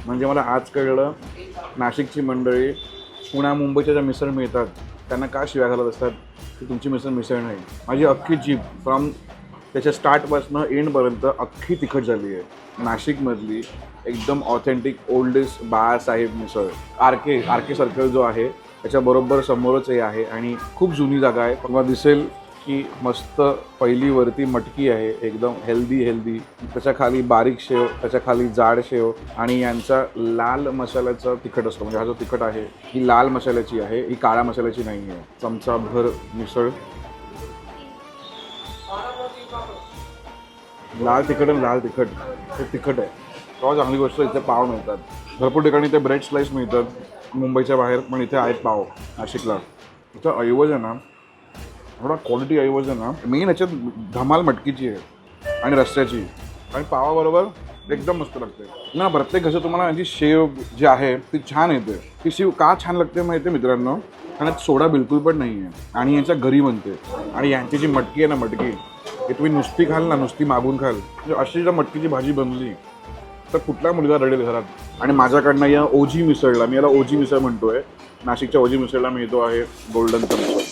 म्हणजे मला आज कळलं नाशिकची मंडळी पुण्या मुंबईच्या ज्या मिसळ मिळतात त्यांना का शिव्या घालत असतात की तुमची मिसळ नाही. माझी अख्खी जीभ फ्रॉम त्याच्या स्टार्टपासून एंडपर्यंत अख्खी तिखट झाली आहे. नाशिकमधली एकदम ऑथेंटिक ओल्डेस्ट बाळासाहेब मिसळ आर के सर्कल जो आहे त्याच्याबरोबर समोरच हे आहे आणि खूप जुनी जागा आहे. तुम्हाला दिसेल की मस्त पहिलीवरती मटकी आहे एकदम हेल्दी, त्याच्या खाली बारीक शेव, त्याच्या खाली जाड शेव आणि यांचा लाल मसाल्याचा तिखट असतो. म्हणजे हा जो तिखट आहे ही लाल मसाल्याची आहे, ही काळा मसाल्याची नाही आहे. चमचाभर मिसळ, लाल तिखट आणि लाल तिखट हे तिखट आहे. तेव्हा चांगली गोष्ट इथे पाव मिळतात. भरपूर ठिकाणी इथे ब्रेड स्लाइस मिळतात मुंबईच्या बाहेर, पण इथे आहेत पाव नाशिकला. इथं ऐवज आहे ना, थोडा क्वालिटी ऐवज आहे ना, मेन ह्याच्यात धमाल मटकीची आहे आणि रस्त्याची आणि पावाबरोबर एकदम मस्त लागते ना. प्रत्येक घरचं तुम्हाला यांची शेव जी आहे ती छान येते. ती शेव का छान लागते माहिती आहे मित्रांनो, आणि सोडा बिलकुल पण नाही आहे आणि यांच्या घरी बनते. आणि यांची जी मटकी आहे ना, मटकी हे तुम्ही नुसती खाल ना, नुसती मागून खाल, म्हणजे अशी जर मटकीची भाजी बनली तर कुठला मुलगा रडेल घरात. आणि माझ्याकडनं या ओजी मिसळला, मी याला ओजी मिसळ म्हणतोय, नाशिकच्या ओजी मिसळला मिळतो आहे गोल्डन चमचा.